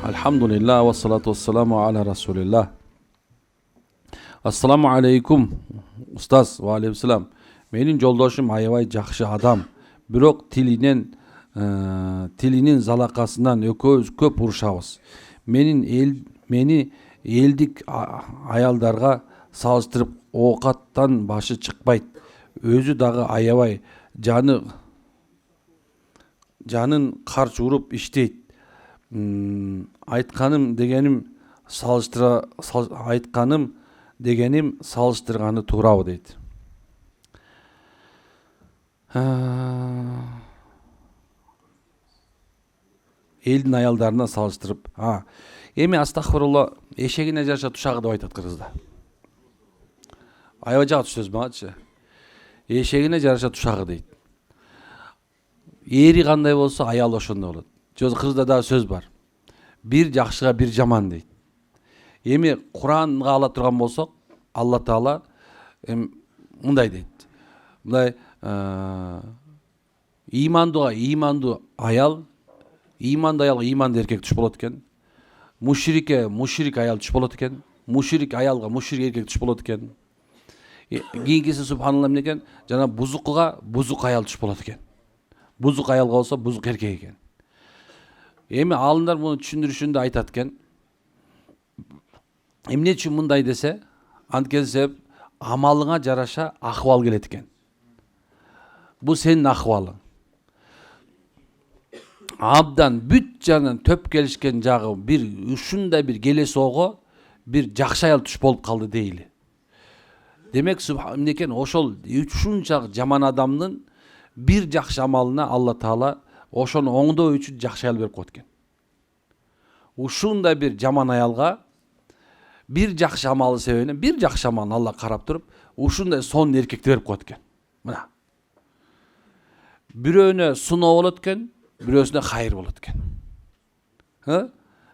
Alhamdulillah ve salatu vesselamu ala Resulillah. Assalamu alaikum. Ustaz, wa alaikum salam. Menin joldoshum aябай жакшы адам. Бирок tilinin zalakasından ököz köp uruşabız. Meni eldik ayaldarga salıştırıp ookаттан başı çıkpayt. Özü dagı aябай жанын карч уруп иштейт. Айтканым дегеним салыштырганы туурабы дейт. Элдин аялдарына салыштырып, эми астагфирулла, эшегине жараша тушагы деп айтат кыргызда. Аябай жагат сөз магачы. Эшегине жараша тушагы дейт. Ери кандай болсо аял ошондой болот. Кыргызда да сөз бар. Бир жакшыга бир жаман дейт. Эми Куранга ала турган болсок, Алла Таала мындай дейт. Мындай имандуу аялга иманды эркек туш болот экен. Мушрик аял туш болот экен. Мушрик аялга мушрик эркек туш болот экен. Кийинкиси субханалла эмне экен? Жана бузукка бузук аял туш болот экен. Бузук аялга болсо бузук эркек экен. Эми алымдар муну түшүндүрүшүндө айтат экен. Эмне үчүн мындай десе, анткени себеп амалыңа жараша акыбал келет экен. Бул сенин акыбалың. Абдан бүт жанынан төп келишкен жагы бир ушундай бир келесоого бир жакшы аял туш болуп калды дейли. Демек эмнекен ошол ушунча жаман адамдын бир жакшы амалына Алла Таала ошону оңдоо үчүн жакшы аял берип коет экен. Ушундай бир жаман аялга бир жакшы амалы себебинен бир жакшы амалын Алла карап туруп, ушундай сонун эркекти берип коет экен. Мына. Бирөөнө суноо болот экен, бирөөсүнө хайыр болот экен.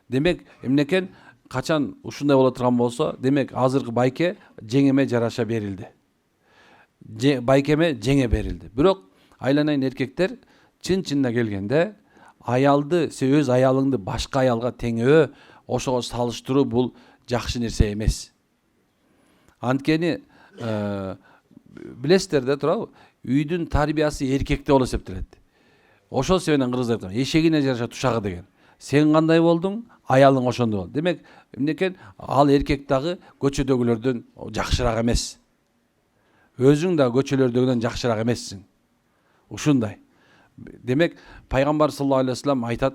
Демек эмнекен качан ушундай боло турган болсо, демек азыркы байке жеңеме жараша берилди. Байкеме жеңе берилди. Бирок айланайын эркектер чын-чынына келгенде аялды, өз аялыңды башка аялга теңөө, ошого салыштыруу бул жакшы нерсе эмес. Анткени билесиздер да турабы, үйдүн тарбиясы эркекте боло эсептелет. Ошол себептен кыргыздар айткан, эшегине жараша тушагы деген. Сен кандай болдуң, аялың ошондой болду. Демек, эмнекен ал эркек дагы көчөдөгүлөрдөн жакшыраак эмес. Өзүң да көчөлөрдөгүдөн жакшыраак эмессиң. Ушундай. Демек, пайгамбар саллаллаху алейхи вассалам айтат,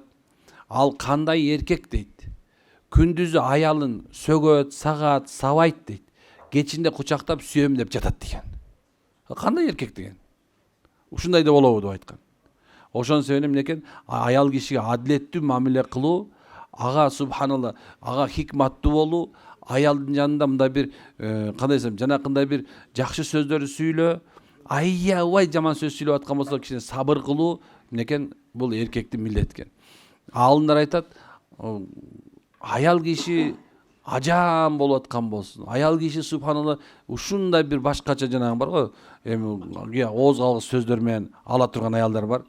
ал кандай эркек дейт. Күндүзү аялын сөгөт, сагат, сабайт дейт. Кечинде кучактап сүйөм деп жатат деген. Кандай эркек деген? Ушундай да болобу деп айткан. Ошон себептен эмнекен аял кишиге адилеттүү мамиле кылуу, ага субханалла, ага хикматтуу болуу, аялдын жанында мындай бир кандай десем, жанакындай бир жакшы сөздөрдү сүйлөө, аябай жаман сөз сүйлөп аткан болсо кичине сабыр кылуу, эмнекен бул эркектин милдети экен. Алымдар айтат, аял киши ажаам болуп аткан болсун. Аял киши субханалла ушундай бир башкача жанагы бар го, эми ооз калгыс сөздөр менен ала турган аялдар бар.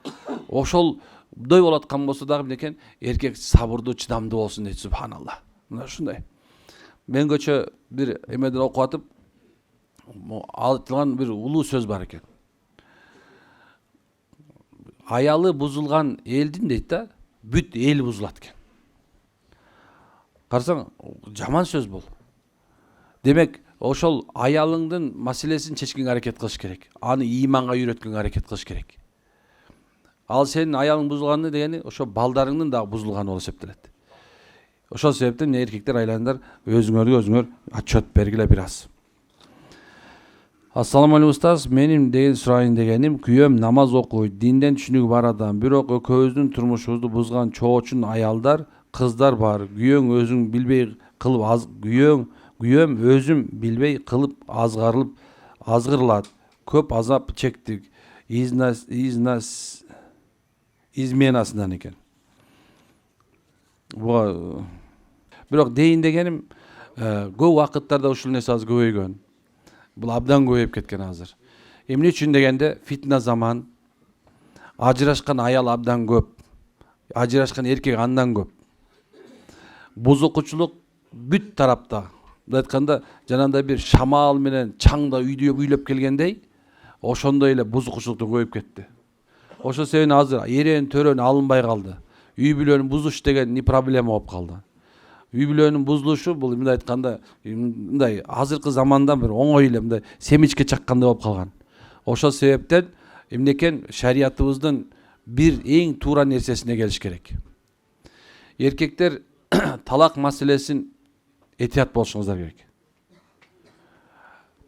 Ошолдой болуп аткан болсо дагы эмнекен эркек сабырдуу, чыдамдуу болсун дейт субханалла. Мына ушундай. Мен көчө бир эмеден окуп атып, айтылган бир улуу сөз бар экен. Аялы бузулган элдин дейт да, бүт эл бузулат экен. Карасаң, жаман сөз бул. Демек, ошол аялыңдын маселесин чечкенге аракет кылыш керек. Аны иманга үйрөткөнгө аракет кылыш керек. Ал сенин аялың бузулганы дегени ошо балдарыңдын дагы бузулганы болуп эсептелет. Ошол себептен эркектер айландар өзүңөр отчет бергиле бир аз. Ассаламу алейкум устаз, менин деген сурайын дегеним, күйөөм намаз окуйт, динден түшүнүгү бар адам, бирок экөөбүздүн турмушубузду бузган чоочун аялдар, кыздар бар. Күйөөм өзүм билбей кылып азгырылат. Көп азап чектик. Изменасынан экен. Бирок дейин дегеним, көп убакыттарда ушул нерсе аз көбөйгөн. Бул абдан көбөйүп кеткен азыр. Эмне үчүн дегенде, фитна заман, ажырашкан аял абдан көп. Ажырашкан эркек андан көп. Buzукучулук бүт тарапта. Мындай айтканда, жанагындай бир шамал менен чаңда үйлөп келгендей, ошондой эле бузукучулукту көбөйүп кетти. Ошол себептен азыр эрен төрөнү алынбай калды. Үй бүлөнүн бузуш деген не проблема болуп калды. Үй бүлөнүн бузулушу бул мындай айтканда, мындай азыркы заманда бир оңой эле мындай семичке чаккандай болуп калган. Ошол себептен эмнекен шариятыбыздын бир эң туура нерсесине келиш керек. Эркектер талак маселесин этият болушуңуздар керек.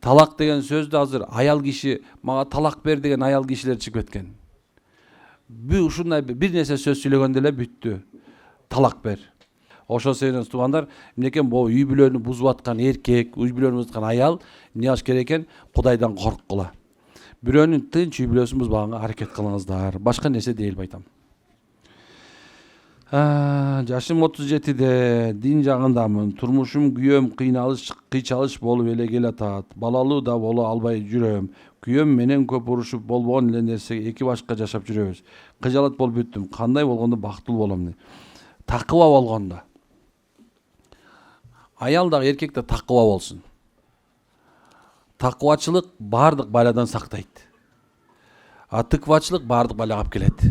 Талак деген сөздү азыр аял киши, мага талак бер деген аял кишилер чыгып кеткен. Ушундай бир нерсе сөз сүйлөгөндө эле бүттү. Талак бер. Ошол себептен туугандар, эмнекен бул үй бүлөнү бузуп аткан эркек, үй бүлөнү бузуп аткан аял эмне кылыш керек экен? Кудайдан корккула. Бирөөнүн тынч үй бүлөсүн бузбаганга аракет кылыңыздар. Башка нерсе дейли айтам. Жашым 37-де, дин жагындамын. Турмушум күйөөм кыйчалыш болуп эле келатат. Балалуу да боло албай жүрөм. Күйөөм менен көп урушуп болбогон эле нерсе эки башка жашап жүрөбүз. Кыжалат болуп бүттүм. Кандай болгондо бактылуу болом? Такыба болгондо. Аял да эркек да такыба болсун. Такыбачылык бардык баладан сактайт. А тыкыбачылык бардык балага алып келет.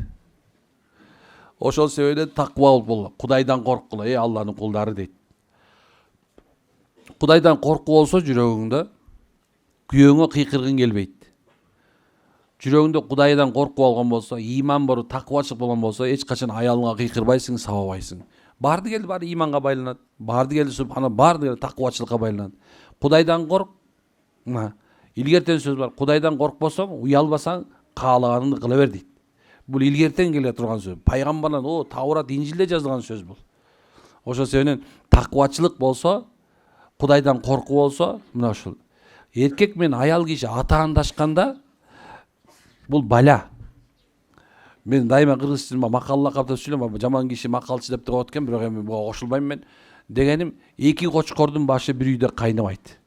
Ошол себептен такыба бол, Кудайдан корккула, Алланын кулдары дейт. Кудайдан корку болсо жүрөгүңдө күйөөңө кыйкыргың келбейт. Жүрөгүңдө Кудайдан корку болгон болсо, иман бар, такыбачылык болгон болсо, эч качан аялыңа кыйкырбайсың, сабабайсың. Барды келди баары иманга байланат. Барды келди субхана, барды келди такыбачылыкка байланат. Кудайдан корк. Илгертен сөз бар. Кудайдан коркпосоң, уялбасаң, каалаганыңды кыла бер дейт. Бул илгертен келе турган сөз. Пайгамбарлар, Таурат, Инжилде жазылган сөз бул. Ошол себептен такыбачылык болсо, Кудайдан корку болсо, мына ушул. Эркек менен аял киши атаандашканда бул бала. Мен дайыма кыргыз тилинде макалла каптап сүйлөйм, жаман киши макалчы деп коет экен, бирок эми буга кошулбайм мен. Дегеним, эки кочкордун башы бир үйдө кайнабайт.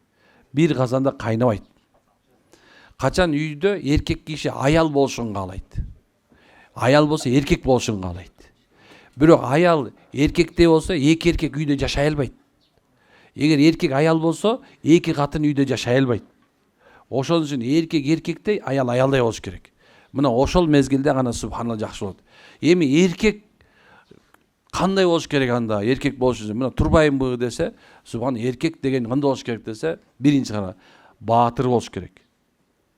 Бир казанда кайнабайт. Качан үйдө эркек киши аял болушун каалайт. Аял болсо эркек болушун каалайт. Бирок аял эркектей болсо, эки эркек үйдө жашай албайт. Эгер эркек аял болсо, эки катын үйдө жашай албайт. Ошон үчүн эркек эркектей, аял аялдай болуш керек. Мына ошол мезгилде гана субханалла жакшы болот. Эми эркек кандай болуш керек анда? Эркек болуш үчүн мына турбайбы десе, субхан эркек деген кандай болуш керек десе, биринчи гана баатыр болуш керек.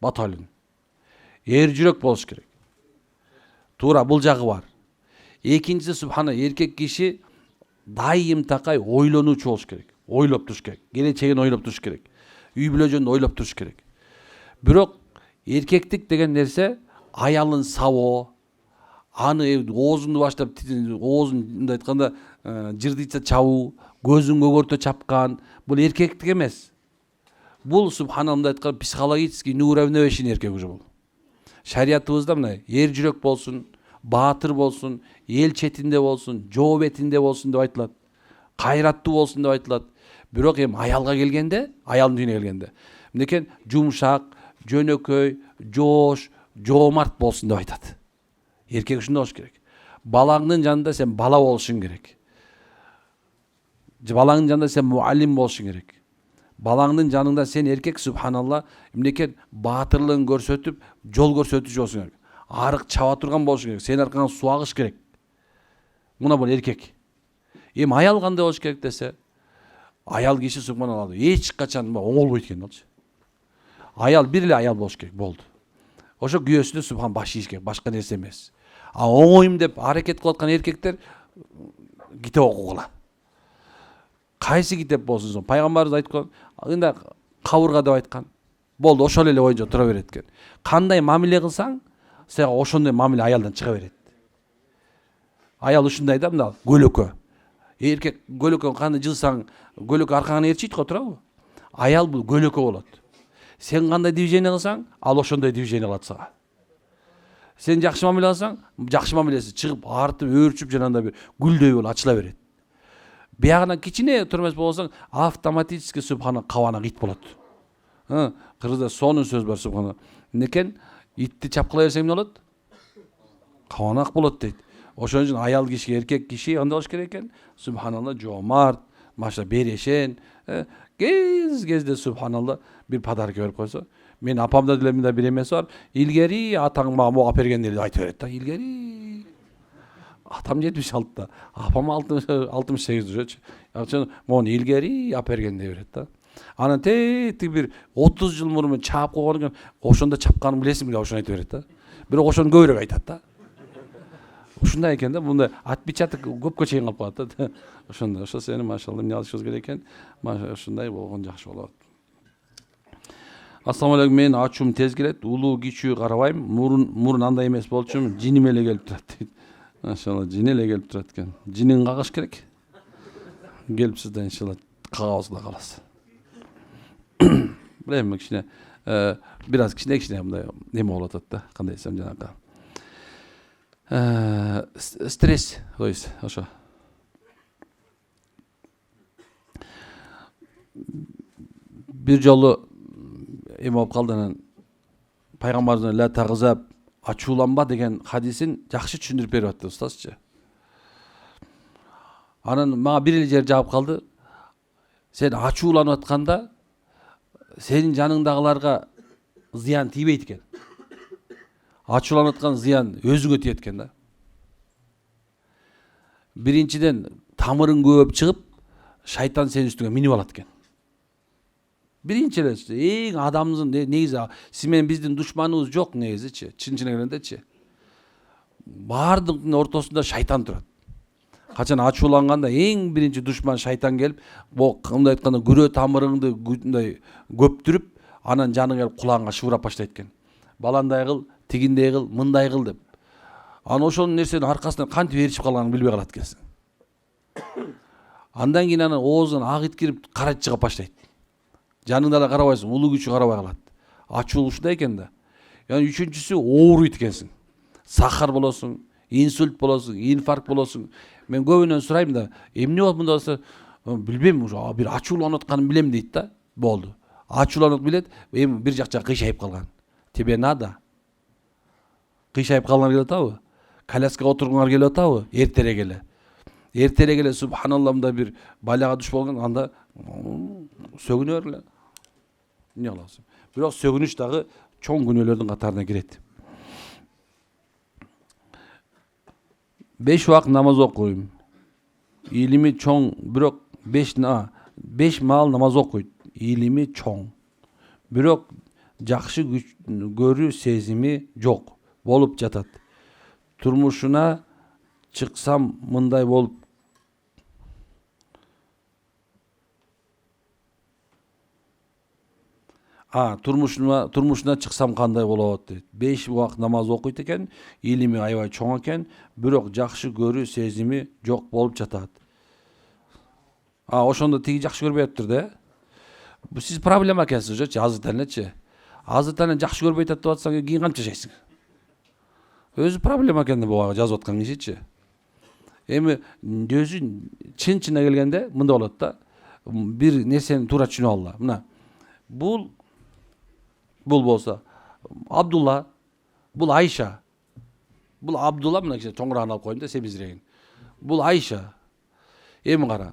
Баталын. Эр жүрөк болуш керек. Туура бул жагы бар. Экинчиси субхана эркек киши дайым такай ойлонуучу болуш керек. Ойлоп туруш керек. Келечегин ойлоп туруш керек. Үй бүлө жөнүндө ойлоп туруш керек. Бирок эркектик деген нерсе аялын сабоо, аны оозунду баштап, оозун мындай айтканда жырдыйса чабуу, көзүн көгөртө чапкан, бул эркектик эмес. Бул субхана мындай айтканда психологический неуравновешенный эркек уже бул. Шариятыбызда мына эр жүрөк болсун, баатыр болсун, эл четинде болсун, жоо бетинде болсун деп айтылат. Кайраттуу болсун деп айтылат. Бирок эми аялга келгенде, аялдын үйүнө келгенде, мынекен жумшак, жөнөкөй, жоош, жоомарт болсун деп айтат. Эркек ушундай болуш керек. Балаңдын жанында сен бала болушуң керек. Балаңдын жанында сен муаллим болушуң керек. Балаңдын жанында сен эркек субханалла эмнекен баатырлыгын көрсөтүп, жол көрсөтүүчү болушуң керек. Арык чаба турган болушуң керек. Сен аркаңан суу агыш керек. Мына бул эркек. Эми аял кандай болуш керек десе, аял киши субханалла эч качан оңолбойт экен алчы. Аял бир эле аял болуш керек, болду. Ошо күйөөсүнө субхан баш ийиш керек, башка нерсе эмес. А оңойм деп аракет кылып аткан эркектер китеп окугула. Кайсы китеп болсун соң? Пайгамбарыбыз айткан, ында кабырга деп айткан. Болду, ошол эле боюнча тура берет экен. Кандай мамиле кылсаң, сага ошондой мамиле аялдан чыга берет. Аял ушундай да, мына көлөкө. Эркек көлөкө кандай жылсаң, көлөкө аркаңан ээрчийт го, туурабы? Аял бул көлөкө болот. Сен кандай движение кылсаң, ал ошондой движение кылат сага. Сен жакшы мамиле кылсаң, жакшы мамилеси чыгып, артып, өөрчүп жанагындай бир гүлдөй болуп ачыла берет. Биягынан кичине турмас болсаң, автоматически субхана кабанак ит болот. Кыргызда сонун сөз бар субхана. Некен итти чапкыла берсең эмне болот? Кабанак болот дейт. Ошон үчүн аял киши, эркек киши андай болуш керек экен. Субханалла, жоомарт, маша берешен, кезде субханалла бир подарок берип койсо. Мен апамда деле мындай бир эмеси бар. Илгери атаң мага могап бергенди деп айтып берет да. Илгери. Атам 76-та, апам 68 жүрөчү. Ошон мону илгери алып берген деп берет да. Анан тетиги бир 30 жыл мурун чаап койгон экен. Ошондо чапканын билесиңби деп ошону айтып берет да. Бирок ошону көбүрөөк айтат да. Ушундай экен да, мындай отпечаток көпкө чейин калып калат да. Ошондой. Ошо сени машалла эмне алышыбыз керек экен. Ушундай болгон жакшы болот. Ассаламу алейкум, мен ачуум тез келет, улуу кичүү карабайм. Мурун андай эмес болчумун, жиним эле келип турат дейт. Машалла, жини эле келип турат экен. Жинин кагыш керек. Келипсиз да иншалла кагабыз да каласы. Билем кичине бир аз кичине мындай эме болуп атат да. Кандай десем жанагы. Стресс, то есть ошо. Бир жолу эме болуп калды, анан пайгамбарыбыз ла тагзаб, ачууланба деген хадисин жакшы түшүндүрүп берип атты устазчы. Анан мага бир эле жер жаап калды. Сен ачууланып атканда сенин жаныңдагыларга зыян тийбейт экен. Ачууланып аткан зыян өзүңө тиет экен да. Биринчиден тамырың көп чыгып, шайтан сенин үстүңө минип алат экен. Биринчи эле эң адамдын негизи сиз менен биздин душманыбыз жок негизичи, чын келгендечи. Бардыгынын ортосунда шайтан турат. Качан ачууланганда эң биринчи душман шайтан келип, мындай айтканда күрөө тамырыңды мындай көптүрүп, анан жаның келип кулаңга шыбырап баштайт экен. Баландай кыл, тигиндей кыл, мындай кыл деп. Анан ошол нерсенин аркасынан кантип ээрчип калганын билбей калат экенсиң. Андан кийин анан оозунан ак ит кирип карайт чыгып баштайт. Жаныңда да карабайсың, улуу күчү карабай калат. Ачуу ушундай экен да. Яны үчүнчүсү ооруйт экенсиң. Сахар болосуң, инсульт болосуң, инфаркт болосуң. Мен көбүнөн сурайм да, эмне болуп мында болсо, билбейм, уже бир ачууланып атканын билем дейт да. Болду. Ачууланып билет, эми бир жакча кыйшайып калган. Тебе надо. Кыйшайып калгандар келип атабы? Коляскага отургуңар келип атабы? Эртерээк эле. Эртерээк эле субханалла мында бир балага душ болгон, анда сөгүнө бер эле. Эмне кыласың? Бирок сөгүнүч дагы чоң күнөөлөрдүн катарына кирет. 5 убакыт намаз окуйм. Илими чоң, бирок 5 маал намаз окуйт. Илими чоң. Бирок жакшы көрүү сезими жок болуп жатат. Турмушуна чыксам мындай болуп турмушуна чыксам кандай болот дейт. 5 убакыт намаз окуйт экен, илими аябай чоң экен, бирок жакшы көрүү сезими жок болуп жатат. Ошондо тиги жакшы көрбөй атыптыр да. Бу сиз проблема экенсиз ошочу, азыртанычы. Азыртаны жакшы көрбөй атат деп атсаң, кийин кантип жашайсың? Өзү проблема экен буга жазып аткан кишичи. Эми өзү чын-чынына келгенде мындай болот да. Бир нерсени туура түшүнүп алгыла. Мына бул болсо Абдулла, бул Айша. Бул Абдулла, мына кичине чоңураагын алып коеюн да, себизирегин. Бул Айша. Эми кара.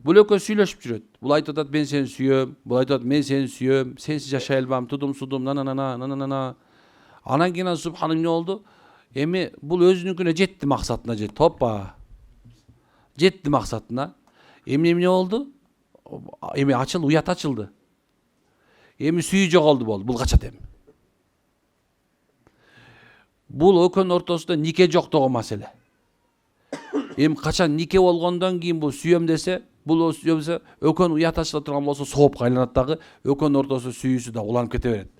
Бул экөө сүйлөшүп жүрөт. Бул айтып атат, мен сени сүйөм, бул айтып атат, мен сени сүйөм, сенсиз жашай албам, тудум, нана. Анан кийин субханым эмне болду? Эми бул өзүнүкүнө жетти, максатына жетти. Топпа. Жетти максатына. Эмне болду? Эми уят ачылды. Эми сүйүү жоголду болду. Бул качат эми. Бул экөөнүн ортосунда нике жок деген маселе. Эми качан нике болгондон кийин бул сүйөм десе, бул сүйөмсө экөөнүн уят ачыла турган болсо соопко айланат дагы, экөөнүн ортосу сүйүүсү да уланып кете берет.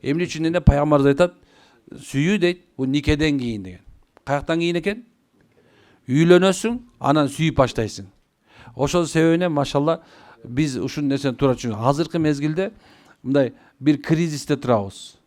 Эмне үчүн эле пайгамбарыбыз айтат, сүйүү дейт, бул никеден кийин деген. Каяктан кийин экен? Үйлөнөсүң, анан сүйүп баштайсың. Ошол себебинен машалла биз ушул нерсени туура түшүнөбүз. Азыркы мезгилде мындай бир кризисте турабыз.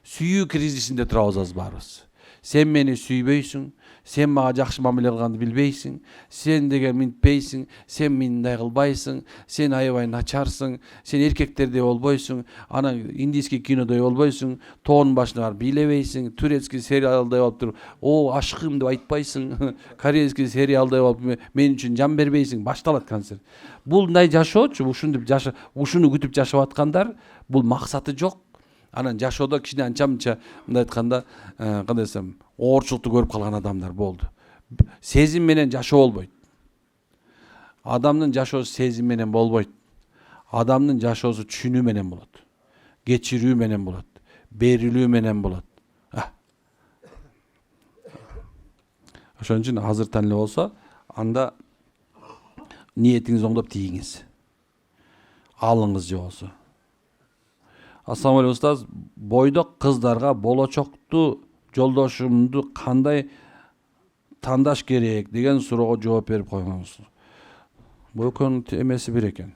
Сүйүү кризисинде турабыз баарыбыз. Sen meni süybөйсүң, sen maga жакшы мамиле кылганды билбейсиң, sen деген минтпейсиң, sen мындай кылбайсың, sen аябай начарсың, sen эркектердей болбойсуң, ана индийский кинодой болбойсуң, тоонун башына барып бийлебейсиң, турецкий сериалдай болуп туруп, о ашкым деп айтпайсың, корейский сериалдай болуп мен үчүн жан бербейсиң, башталат концерт. Мындай жашоочу, ушинтип жаша, ушуну күтүп жашап аткандар, бул максаты жок. Анан жашоодо кичине анча-мынча мындай айтканда, кандай десем, оорчулукту көрүп калган адамдар болду. Сезим менен жашоо болбойт. Адамдын жашоосу сезим менен болбойт. Адамдын жашоосу түшүнүү менен болот. Кечирүү менен болот. Берилүү менен болот. Ошон үчүн азыртан эле болсо, анда ниетиңиз оңдоп тийиңиз. Алыңыз же болсо. Ассаламу алейкум устаз, бойдок кыздарга болочокту жолдошумду кандай тандаш керек деген суроого жооп берип койгонсуз. Бул экөөнүн эмеси бир экен.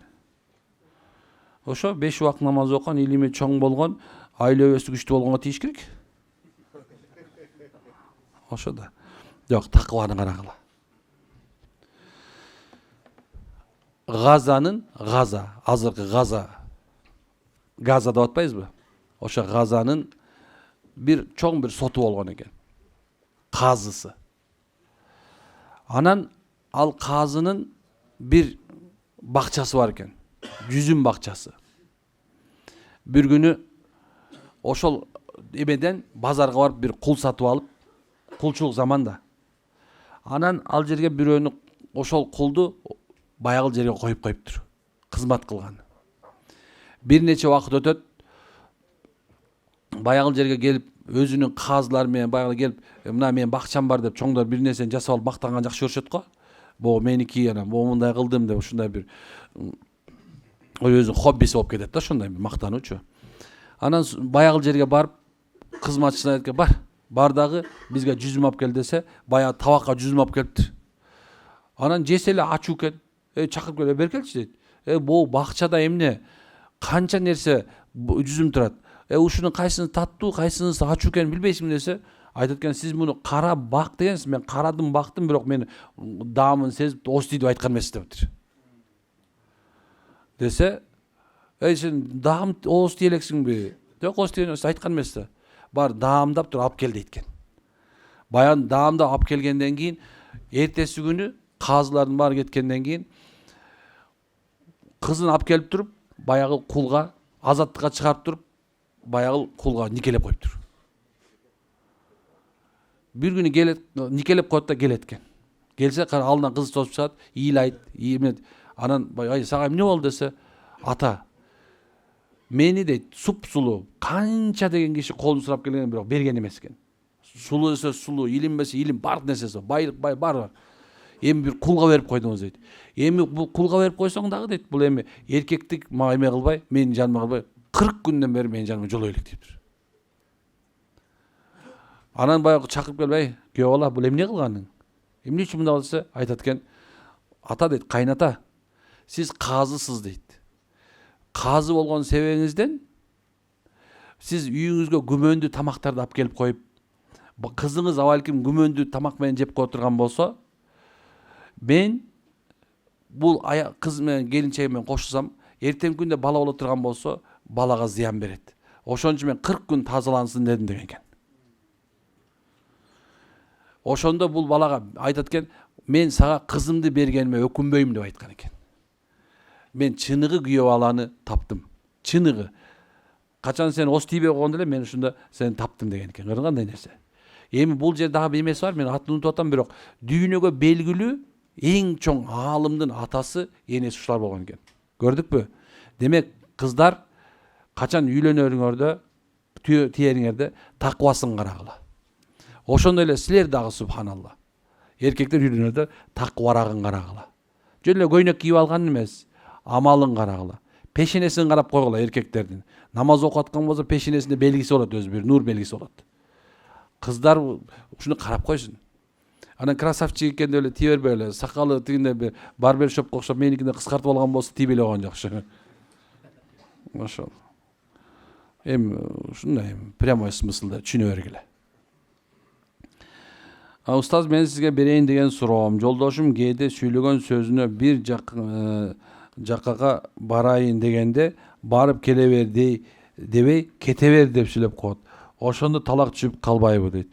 Ошо 5 убак намаз окуган, илими чоң болгон, айлөбөсү күчтүү болгонго тийиш керек. Ошо да. Жок, такыбаны карагыла. Газанын азыркы Газа деп атпайбызбы? Ошо Газанын бир чоң бир соту болгон экен. Казысы. Анан ал казынын бир бакчасы бар экен. Жүзүм бакчасы. Бир күнү ошол эмеден базарга барып бир кул сатып алып, кулчулук заманда. Анан ал жерге бирөөнү ошол кулду баягыл жерге коюп коюптур. Кызмат кылган. Бир нече убакыт өтөт. Баягыл жерге келип, өзүнүн казылары менен баягы келип, мына менин бакчам бар деп чоңдор бир нерсени жасап алып мактанган жакшы көрүшөт го. Бу меники, анан бу мындай кылдым деп ушундай бир өзүнүн хоббиси болуп кетет да, ошондой бир мактануучу. Анан баягыл жерге барып, кызматчысына айтка бар дагы бизге жүзүм алып кел десе, баягы табакка жүзүм алып келиптир. Анан жесе эле ачуу экен. Чакырып келип бер келчи дейт. Бу бакчада эмне? Канча нерсе жүзүм турат. Ушунун кайсынысы таттуу, кайсынысы ачуу экенин билбейсиңби десе, айтат экен, сиз муну кара бак дегенсиз, мен карадым, бактым, бирок мен даамын сезип ости деп айткан эмес дептир. Десе, сен даам ости элексиңби? Жок, ости айткан эмес да. Бар даамдап туруп алып кел дейт экен. Баян даамдап алып келгенден кийин, эртеси күнү казылардын баары кеткенден кийин кызын алып келип туруп, баягы кулга азаттыкка чыгарып туруп, баягы кулга никелеп коюптур. Бир күнү келет, никелеп коет да келет экен. Келсе, алдынан кызы тосуп чыгат, ыйлайт, анан сага эмне болду десе, ата, мени дейт, суп-сулуу, канча деген киши колун сурап келген, бирок берген эмес экен. Сулуу десе сулуу, илинбесе илим, бардык нерсеси байлык бар. Эми бир кулга берип койдуңуз дейт. Эми бул кулга берип койсоң дагы дейт, бул эми эркектик мага эме кылбай, менин жаныма кылбай, 40 күндөн бери менин жаныма жолой элек дептир. Анан баягы чакырып келип, күйөө бала, бул эмне кылганың? Эмне үчүн мындай болсо, айтат экен, ата дейт, кайната, сиз казысыз дейт. Казы болгон себебиңизден сиз үйүңүзгө күмөндүү тамактарды алып келип коюп, кызыңыз абалким күмөндүү тамак менен жеп кое турган болсо, мен бул кыз менен келинчеги менен кошулсам, эртең күндө бала боло турган болсо, балага зыян берет. Ошон үчүн мен 40 күн тазалансын дедим деген экен. Ошондо бул балага айтат экен, мен сага кызымды бергениме өкүнбөйм деп айткан экен. Мен чыныгы күйөө баланы таптым. Чыныгы. Качан сен ос тийбей койгондо эле мен ушунда сени таптым деген экен. Көрүң кандай нерсе. Эми бул жерде дагы бир эмеси бар, мен атын унутуп атам, бирок дүйнөгө белгилүү эң чоң аалымдын атасы энеси ушулар болгон экен. Көрдүкпү? Демек, кыздар качан үйлөнөрүңөрдө, тиериңерде такыбасын карагыла. Ошондой эле силер дагы субханалла. Эркектер үйлөнөрдө такыбарагын карагыла. Жөн эле көйнөк кийип алган эмес, амалын карагыла. Пешенесин карап койгула эркектердин. Намаз окуп аткан болсо пешенесинде белгиси болот, өзү бир нур белгиси болот. Кыздар ушуну карап койсун. Анан красавчик экенде эле тие бербей эле, сакалы тигинде бир барбершопко окшоп меникине кыскартып алган болсо тийбей эле койгон жакшы. Ошол. Эми ушундай прямой смыслда түшүнө бергиле. Устаз, мен сизге берейин деген суроом. Жолдошум кээде сүйлөгөн сөзүнө бир жаккага барайын дегенде барып келе бер дебей кете бер деп сүйлөп коет. Ошондо талак түшүп калбайбы дейт.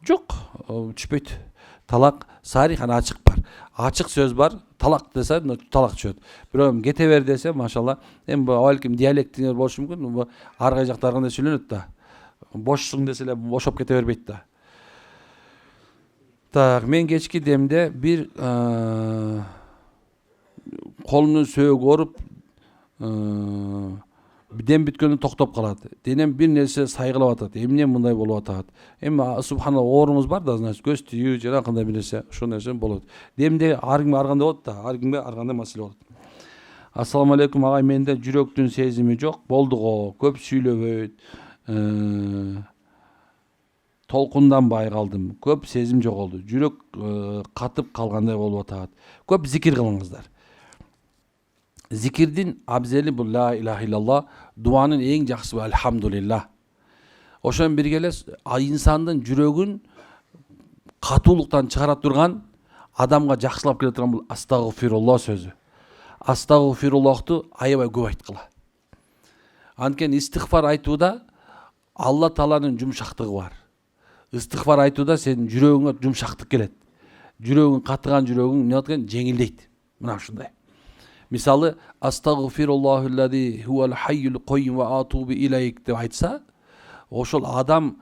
Жок, түшпөйт. Талак сарихан ачык бар. Ачык сөз бар. Талак десе талак түшөт. Бирок кете бер десе, машалла, эми балким диалектиңер болушу мүмкүн. Ар кай жакта ар кандай сүйлөнөт да. Бошсуң десе эле бошоп кете бербейт да. Так, мен кечки демде бир колумдун сөөгү ооруп, дем бүткөндө токтоп калат. Денем бир нерсе сайгылап атат. Эмне мындай болуп атат? Эми субханалла оорубуз бар да, значит, көз тийүү жана кандай бир нерсе, ошол нерсе болот. Демде ар кимге ар кандай болот да, ар кимге ар кандай маселе болот. Ассаламу алейкум агай, менде жүрөктүн сезими жок. Болду го, көп сүйлөбөйт. Толкунданбай калдым. Көп сезим жоголду. Жүрөк катып калгандай болуп атат. Көп зикир кылыңыздар. Зикирдин абзели бул ла илаха иллаллах, дуанын эң жакшысы бул альхамдулилlah. Ошон бирге эле инсандын жүрөгүн катуулуктан чыгара турган, адамга жакшылап келе турган бул астагфируллах сөзү. Астагфируллахту аябай көп айткыла. Анткени истигфар айтууда Алла Тааланын жумшактыгы бар. Истигфар айтууда сенин жүрөгүңө жумшактык келет. Жүрөгүң катыган жүрөгүң эмне экен, жеңилдейт. Мына ушундай. Мисалы, астагфируллахуллази хувал хайюл койюм ва атубу илейк деп айтса, ошол адамдын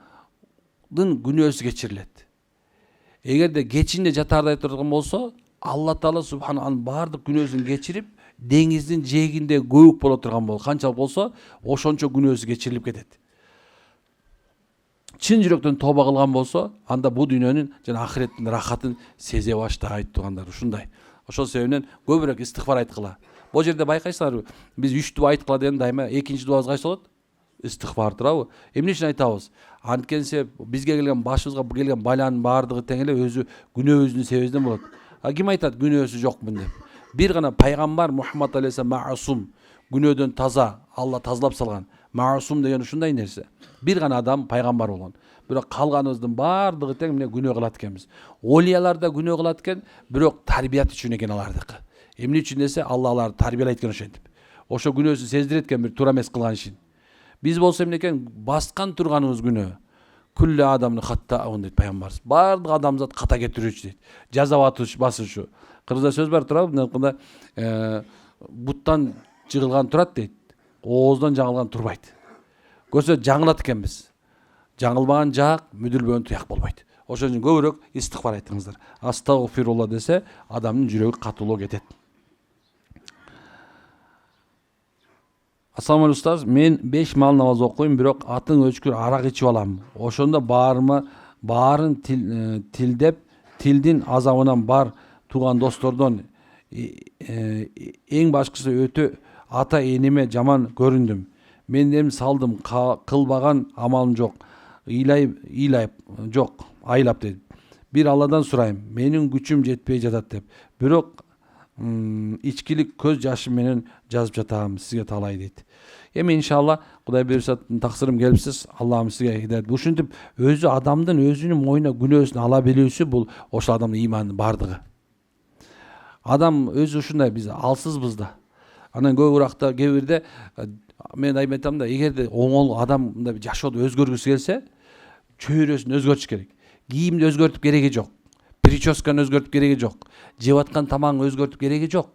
күнөөсү кечирилет. Эгерде кечинде жатардай турган болсо, Алла Таала субхана бардык күнөөсүн кечирип, деңиздин жээгинде көбүк боло турган болот. Канчалык болсо, ошончо күнөөсү кечирилип кетет. Чын жүрөктөн тоба кылган болсо, анда бул дүйнөнүн жана ахиреттин рахатын сезе баштайт тугандар. Ушундай. Ошол себептен көбүрөөк истигфар айткыла. Бул жерде байкайсыздарбы? Биз 3 дуа айткыла деген дайыма экинчи дуабыз кайсы болот? Истигфар, туурабы? Эмне үчүн айтабыз? Анткени бизге келген, башыбызга келген баланын баардыгы тең эле өзү күнөөбүздүн себебинен болот. Ким айтат күнөөсү жокмун деп? Бир гана пайгамбар Мухаммад алейхиссалам маасум, күнөөдөн таза, Алла тазалап салган. Маасум деген ушундай нерсе. Бир гана адам пайгамбар болгон. Бирок калганыбыздын баардыгы тең эмне күнөө кылат экенбиз. Олиялар да күнөө кылат экен, бирок тарбият үчүн экен алардыкы. Эмне үчүн десе, Алла аларды тарбиялайт экен ошентип. Ошо күнөөсүн сездирет экен бир туура эмес кылган ишин. Биз болсо эмне экен, баскан турганыбыз күнөө. Күллү адамны хаттаун дейт пайгамбарыбыз. Баардык адамзат ката кетирүүчү дейт. Жаза басуучу. Кыргызда сөз бар, туурабы? Мындай буттан жыгылган турат дейт. Ооздан жаңылган турбайт. Көрсө жаңылат экенбиз. Жаңылбаган жаак, мүдүлбөгөн туяк болбойт. Ошон үчүн көбүрөөк истигфар айтыңыздар. Астагфирулла десе, адамдын жүрөгү катуулуу кетет. Ассаламу алейкум устаз, мен 5 мал намаз окуйм, бирок атын өчкүр арак ичип алам. Ошондо баарын тилдин азабынан бар туган достордон эң башкысы өтө ата эниме жаман көрүндүм. Мен эми салдым, кылбаган амалым жок. Айлап дедим. Бир Алладан сурайм, менин күчүм жетпей жатат деп. Бирок ичкилик көз жашым менен жазып жатам, сизге таалай дейт. Эми иншалла Кудай буйрса таксырым келипсиз, Аллахым сизге хидayet. Ушинтип өзү адамдын өзүнүн мойнуна күнөөсүн ала билүүсү бул ошол адамдын иманынын бардыгы. Адам өзү ушундай, биз алсызбыз да. Анан көп уракта кээ бирде мен айтам да, эгерде оңол адам мындай жашоодо өзгөргүсү келсе, чөйрөсүн өзгөртүш керек. Кийимди өзгөртүп кереги жок. Прическаны өзгөртүп кереги жок. Жеп аткан тамагыңды өзгөртүп кереги жок.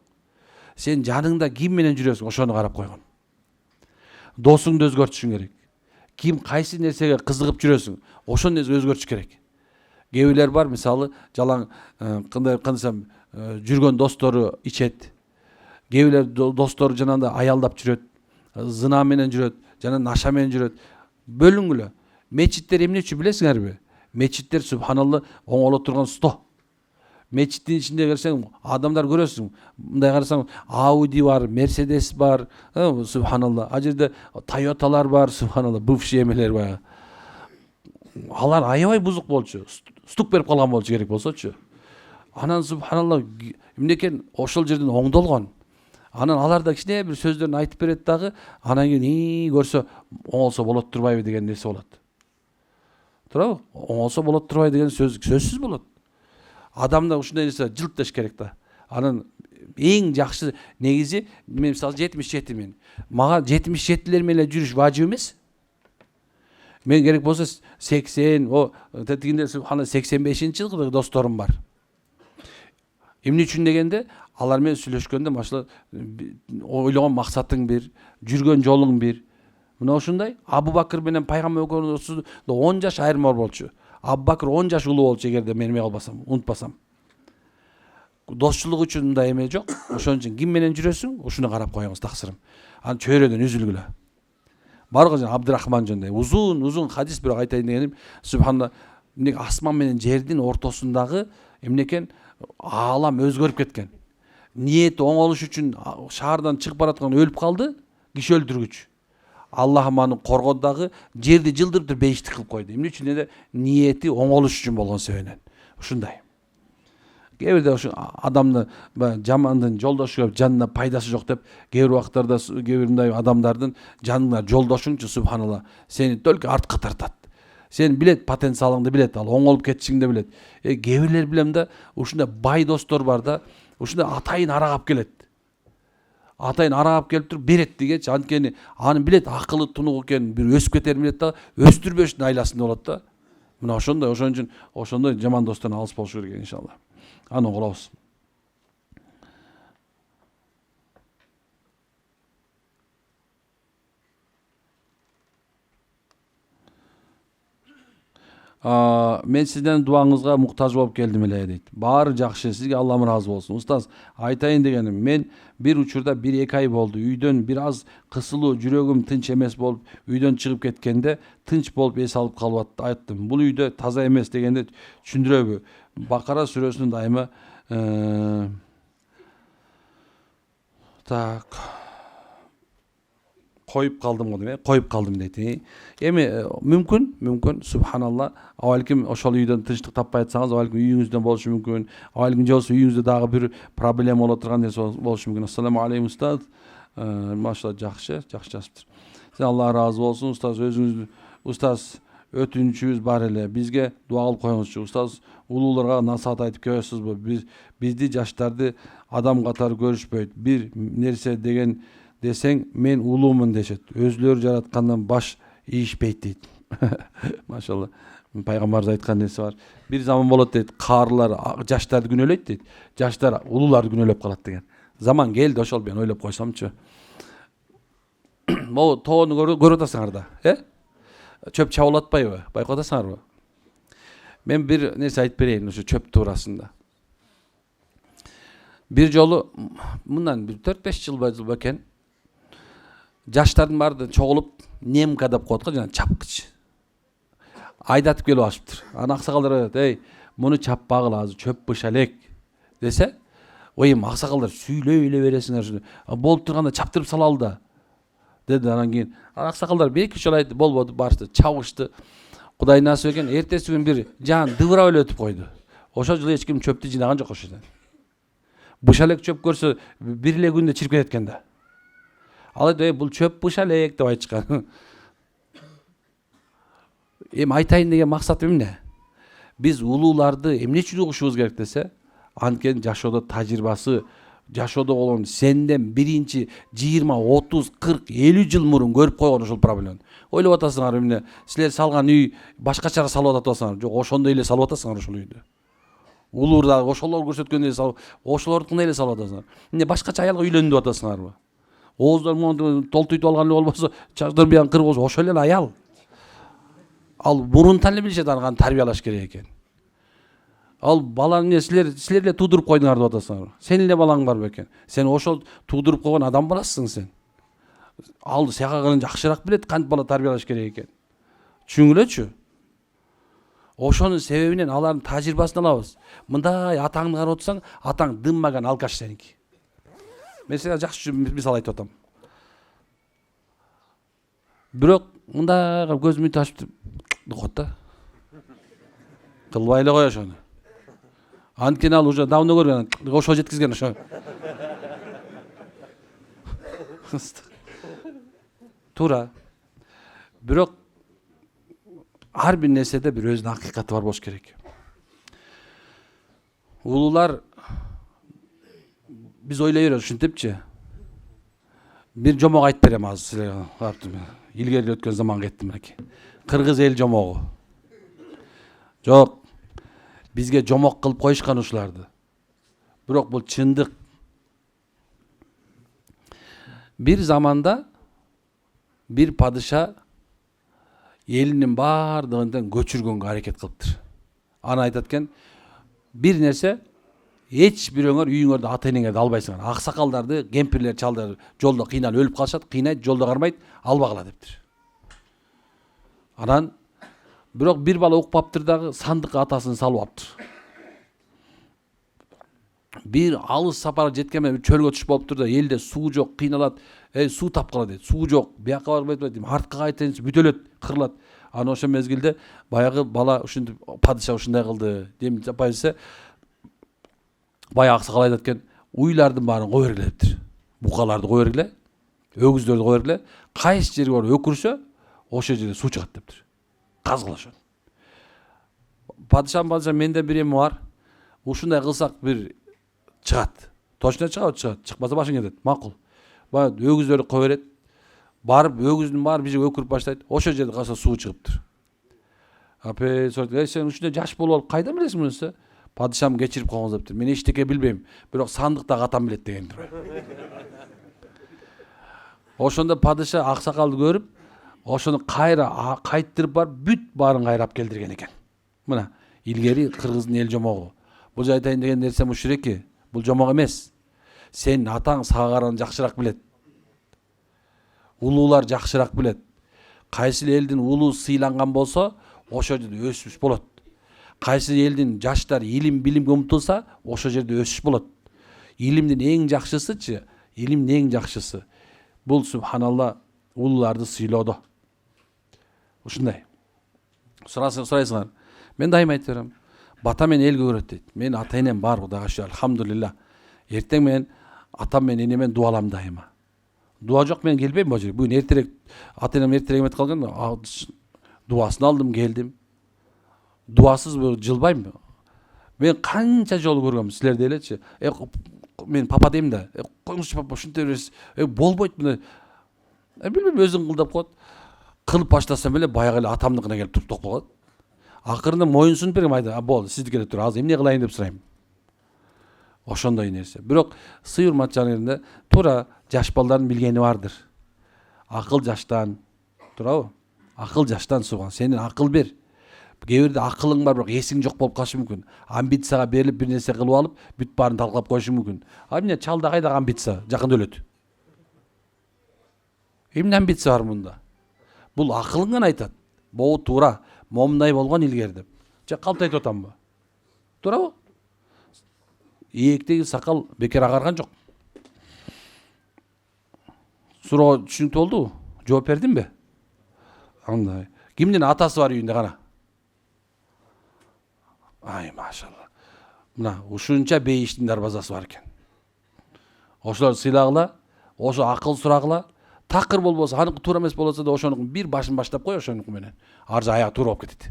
Сен жаныңда ким менен жүрөсүң, ошону карап койгон. Досуңду өзгөртүшүң керек. Ким кайсы нерсеге кызыгып жүрөсүң, ошону өзгөртүш керек. Кээ бирлер бар, мисалы, жалаң кандай кылсам жүргөн достору ичет. Кээ бирлер достору жанагындай аялдап жүрөт, зына менен жүрөт, жана наша менен жүрөт. Бөлүнгүлө. Мечиттер эмне үчүн билесиңерби? Мечиттер субханалла оңоло турган сто. Мечиттин ичинде келсең, адамдар көрөсүң. Мындай карасаң, Audi бар, Mercedes бар, субханалла. А жерде Toyotалар бар, субханалла, бывший эмелер бар. Алар аябай бузук болчу. Стук берип калган болчу керек болсочу. Анан субханалла, эмнекен ошол жерден оңдолгон. Анан алар да кичине бир сөздөрүн айтып берет дагы, анан кийин көрсө оңолсо болот турбайбы деген нерсе болот. Туурабы? Оңолсо болот турбайбы деген сөзсүз болот. Адамда ушундай нерсе жылытташ керек да. Анын эң жакшы негизи мен мисалы 77 мага 77-лер менен жүрүш важып эмес. Мен керек болсо 80, тетигинде субхана 85-жылкы досторум бар. Эмне үчүн дегенде, алар менен сүйлөшкөндө машала ойлогон максатың бир, жүргөн жолуң бир. Мына ушундай Абу Бакыр менен пайгамбар экөөбүз 10 жаш айырым бар болчу. Абу Бакыр 10 жаш улуу болчу, эгерде мен эме кылбасам, унутпасам. Достчулук үчүн мындай эме жок. Ошон үчүн ким менен жүрөсүң, ушуну карап коюңуз таксырым. Анан чөйрөдөн үзүлгүлө. Барго жана Абдырахман жөнүндө узун хадис бирок айтайын дегеним, субханалла, асман менен жердин ортосундагы эмнекен аалам өзгөрүп кеткен. Ниети оңолуш үчүн шаардан чыгып бараткан өлүп калды, киши өлтүргүч. Аллахым аны коргондагы жерди жылдырып туруп бейиштик кылып койду. Эмне үчүн эле ниети оңолуш үчүн болгон себебинен. Ушундай. Кээ бирде ошо адамды жамандын жолдошу көп, жанына пайдасы жок деп, кээ бир убактарда кээ бир мындай адамдардын жаныңда жолдошуңчу субханалла сени только артка тартат. Сен билет, потенциалыңды билет, ал оңолуп кетишиңди билет. Кээ бирлер билем да, ушундай бай достор бар да, ушундай атайын арагап келет. Атайын арагап келип туруп берет дегенчи, анткени аны билет, акылы тунук экенин, бир өсүп кетерин билет да, өстүрбөштүн айласында болот да. Мына ошондой, ошон үчүн ошондой жаман достордон алыс болуш керек иншалла. Аны кылабыз. Мен сизден дуаңызга муктаж болуп келдим эле дейт. Баары жакшы, сизге Аллам ыраазы болсун. Устаз, айтайын дегеним, мен бир учурда 1-2 ай болду. Үйдөн бир аз кысылуу, жүрөгүм тынч эмес болуп, үйдөн чыгып кеткенде тынч болуп эс алып калып айттым. Бул үйдө таза эмес дегенде түшүндүрөбү? Бакара сүрөсүнүн дайыма так коюп калдым го дейм, коюп калдым дейт. Эми мүмкүн, субханалла, абалким ошол үйдөн тынчтык таппай атсаңыз, абалким үйүңүздөн болушу мүмкүн, абалким же болбосо үйүңүздө дагы бир проблема боло турган нерсе болушу мүмкүн. Ассаламу алейкум устаз. Машалла жакшы жазыптыр. Сизден Алла ыраазы болсун. Устаз, өзүңүз өтүнүчүбүз бар эле. Бизге дуа кылып коюңузчу. Устаз, улууларга насаат айтып коесузбу? Бизди жаштарды адам катары көрүшпөйт. Бир нерсе десең, мен улуумун дешет. Өзлөрү жараткандан баш ийишпейт дейт. Машалла. Пайгамбарыбыз айткан нерсе бар. Бир заман болот дейт, каарылар жаштарды күнөөлөйт дейт. Жаштар улууларды күнөөлөп калат деген. Заман келди, ошол мен ойлоп койсомчу. Могу тоону көрүп атасыңар да, Чөп чабылатпайбы? Байкап атасыңарбы? Мен бир нерсе айтып берейин ошо чөп туурасында. Бир жолу мындан 4-5 жыл экен, жаштардын баары чогулуп немка деп коет го, жана чапкыч. Айдатып келип алышыптыр. Аны аксакалдар айтат, "Эй, муну чаппагыла, азыр чөп быша элек" десе, "Ойым, аксакалдар сүйлөй эле бересиңер, болуп турганда чаптырып салалы да" деди. Анан кийин аксакалдар 1-2 жолу айтты, болбоду, барышты, чабышты. Кудай насип экен, эртеси күн бир жаан дыбырап эле өтүп койду. Ошол жылы эч ким чөптү жыйнаган жок ошол жерден. Быша элек чөп көрсө бир эле күндө чирип кетет экен да. Ал айтты, бул чөп быша элек деп айтышкан. Эми айтайын деген максатым эмне? Биз улууларды эмне үчүн угушубуз керек десе, анткени жашоодо тажрыйбасы, жашоодо болгон сенден биринчи 20, 30, 40, 50 жыл мурун көрүп койгон ошол проблеманы. Ойлоп атасыңар эмне? Силер салган үй башкача салып атасыңар? Жок, ошондой эле салып атасыңар ошол үйдү. Улуур дагы ошолор көрсөткөндөй салып, ошолордукундай эле салып атасыңар. Эмне башкача аялга үйлөндү деп атасыңарбы? Ооздор монтуп толтуйтуп алган эле болбосо, чачтар биян кыр болсо ошол эле аял. Ал мурунтан эле билишет аны кантип тарбиялаш керек экен. Ал баланы силер эле туудуруп койдуңар деп атасыңар. Сенин эле балаң бар бекен. Сен ошол туудуруп койгон адам баласысың сен. Ал сага жакшыраак билет кантип бала тарбиялаш керек экен. Түшүнгүлөчү? Ошонун себебинен алардын тажрыйбасын алабыз. Мындай атаңды карап отсаң, атаң дыммаган алкаш сеники. Мен сага жакшы мисал айтып атам. Бирок мындай көзүмү ачып коет да. Кылбай эле кой ошону. Анткени ал уже давно көргөн, ошо жеткизген ошо. Туура. Бирок ар бир нерседе бир өзүнүн акыйкаты бар болуш керек. Улуулар биз ойлой беребиз ушинтипчи. Бир жомок айтып берем азыр силерге. Илгери өткөн заманга кеттим мынакей. Кыргыз эл жомогу. Жок. Бизге жомок кылып коюшкан ушуларды. Бирок бул чындык. Бир заманда бир падыша элинин баардыгын көчүргөнгө аракет кылыптыр. Аны айтат экен, бир нерсе эч бирөөңөр үйүңөрдө ата энеңерди албайсыңар. Аксакалдарды, кемпирлер, чалдар жолдо кыйналып өлүп калышат, кыйнайт, жолдо кармайт, албагыла дептир. Анан бирок бир бала укпаптыр дагы сандыкка атасын салып алыптыр. Бир алыс сапарга жеткен менен чөлгө түшүп болуптур да, элде суу жок, кыйналат. Суу тапкыла дейт. Суу жок, бияка барбайт дейт. Артка кайтайынчы бүтөлөт, кырылат. Аны ошол мезгилде баягы бала ушинтип падыша ушундай кылды. Дем жаппай десе, баягы аксакал айтат экен, уйлардын баарын кое бергиле дептир. Букаларды кое бергиле, өгүздөрдү кое бергиле. Кайсы жерге барып өкүрсө, ошол жерде суу чыгат дептир. Казгылашат. Падыша менде бир эми бар. Ушундай кылсак бир чыгат. Точно чыгат, чыкпаса башың кетет. Макул. Баягы өгүздөрдү кое берет. Барып өгүздүн баары бир жерге өкүрүп баштайт. Ошол жерде калса суу чыгыптыр. Апе соройт, сен ушундай жаш болуп алып кайдан билесиң муну? Падышам кечирип койгоңуз дептир. Мен эчтеке билбейм. Бирок сандыктагы атам билет дегендир. Ошондо падыша аксакалды көрүп, ошону кайра кайттырып барып, бүт баарын кайрап келдирген экен. Мына илгери кыргыздын эл жомогу. Бул айтайын деген нерсем ушул эки. Бул жомок эмес. Сен атаң сага караган жакшыраак билет. Улуулар жакшыраак билет. Кайсы элдин улуу сыйланган болсо, ошол жерде өсүш болот. Кайсы элдин жаштар илим билимге умтулса, ошол жерде өсүш болот. Илимдин эң жакшысычы, илимдин эң жакшысы бул субханалла улууларды сыйлоодо. Ушундай. Сурайсыңар. Мен дайым айтып берем. Бата мен эл көрөт дейт. Мен ата энем бар, Кудайга шүгүр, алхамдулилла. Эртең мен атам мен энемен дуалам дайыма. Дуа жок, мен келбейм бул жерге. Бүгүн эртерээк ата энем эртерээк эметип калган. Дуасын алдым, келдим. Дуасыз жылбайм. Мен канча жолу көргөм, силерде элечи. Мен папа дейм да. Коюңузчу папа, ушинтип бересиз. Болбойт мына. Билбейм, өзүң кыл деп коет. Кылып баштасам эле баягы эле атамдыкына келип туруп токтоп калат. Акырында моюнсунуп бергем, айда, болду, сиздики эле тур, азыр эмне кылайын деп сурайм. Ошондой нерсе. Бирок сый урмат жанында туура жаш балдардын билгени бардыр. Акыл жаштан, туурабы? Акыл жаштан суган. Сенин акыл бер. Кээ бирде акылың бар, бирок эсиң жок болуп калышы мүмкүн. Амбицияга берилип бир нерсе кылып алып, бүт баарын талкалап коюшу мүмкүн. Эмне чалда кайда амбиция? Жакында өлөт. Эмне амбиция бар мында? Бул акылың гана айтат. Боо туура, момундай болгон илгери деп. Же калтайтып атамбы? Туурабы? Ийектеги сакал бекер агарган жок. Суроо түшүнүктүү болдубу? Жооп бердимби? Андай. Кимдин атасы бар үйүндө кана? Ай, машалла. Мына ушунча бейиштин дарбазасы бар экен. Ошолорду сыйлагыла, ошо акыл сурагыла. Такыр болбосо, аныкы туура эмес болсо да ошонуку бир башын баштап кой, ошонуку менен. Аржы аягы туура болуп кетет.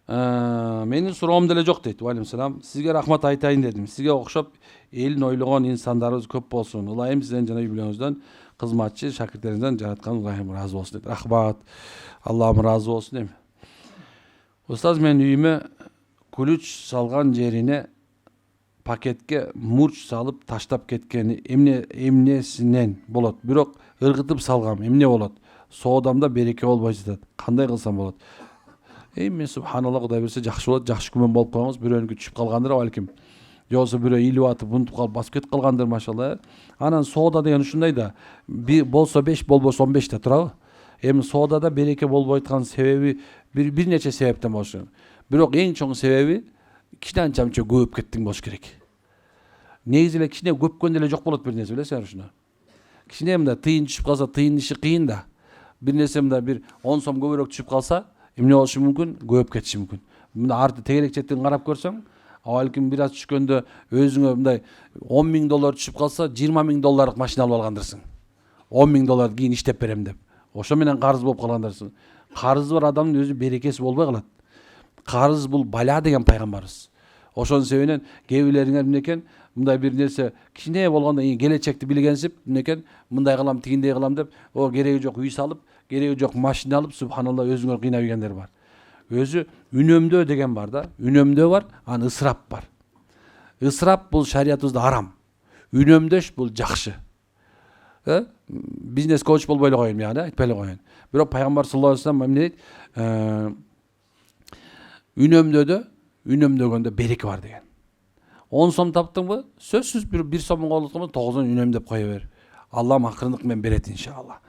Менин суроом деле жок дейт. Валейкум салам. Сизге рахмат айтайын дедим. Сизге окшоп элин ойлогон инсандарыбыз көп болсун. Ылайым сизден жана үй-бүлөңүздөн, кызматчы шакирттериңизден жараткан Ылайым ыраазы болсун дейт. Рахмат. Аллахым ыраазы болсун дейм. Устаз, мен үйүмө күлүч салган жерине пакетке мурч салып таштап кеткен эмнесинен болот. Бирок ыргытып салгам. Эмне болот? Соодамда береке болбой жатат. Кандай кылсам болот? Мен субханалла, Кудай берсе жакшы болот. Жакшы күмөн болуп койгоңуз. Бирөөнүкү түшүп калгандыр балким. Жоксо бирөө илип атып, унутуп калып басып кетип калгандыр, машалла. Анан соода деген ушундай да. Болсо 5, болбосо 15 да турабы? Эми соодада береке болбой аткан себеби бир нече себептен болушу. Бирок эң чоң себеби кичинен чамча көп кеттиң болуш керек. Негизи эле кичине көпкөн деле жок болот бир нерсе, билесиңер ушуну. Кичине мында тыйын түшүп калса, тыйын иши кыйын да. Бир нерсе мында бир 10 сом көбүрөөк түшүп калса, эмне болушу мүмкүн? Көп кетиши мүмкүн. Мында арты тегерек четтен карап көрсөң, балким бир аз түшкөндө өзүңө мындай $10,000 түшүп калса, $20,000 машина алып алгандырсың. $10,000 кийин иштеп берем деп. Ошо менен карыз болуп калгандырсың. Карызы бар адамдын өзү берекеси болбой калат. Карыз бул бала деген пайгамбарыбыз. Ошонун себебинен кээ бирлериңер эмнекен мындай бир нерсе кичине болгондо келечекти билгенсип эмнекен мындай кылам тигиндей кылам деп кереги жок үй салып, кереги жок машина алып субханалла өзүңөр кыйнап ийгендер бар. Өзү үнөмдөө деген бар да. Үнөмдөө бар, анан ысырап бар. Ысырап бул шариятыбызда арам. Үнөмдөш бул жакшы. Бизнес коуч болбой эле коеюн мен, айтпай эле коеюн. Бирок пайгамбар саллаллаху алейхи вассалам эмне дейт? Үнөмдөгөндө береке бар деген. 10 сом таптыңбы? Сөзсүз бир сомун колдотконбо 9-ун үнөмдөп кое бер. Аллам акырындык менен берет иншалла.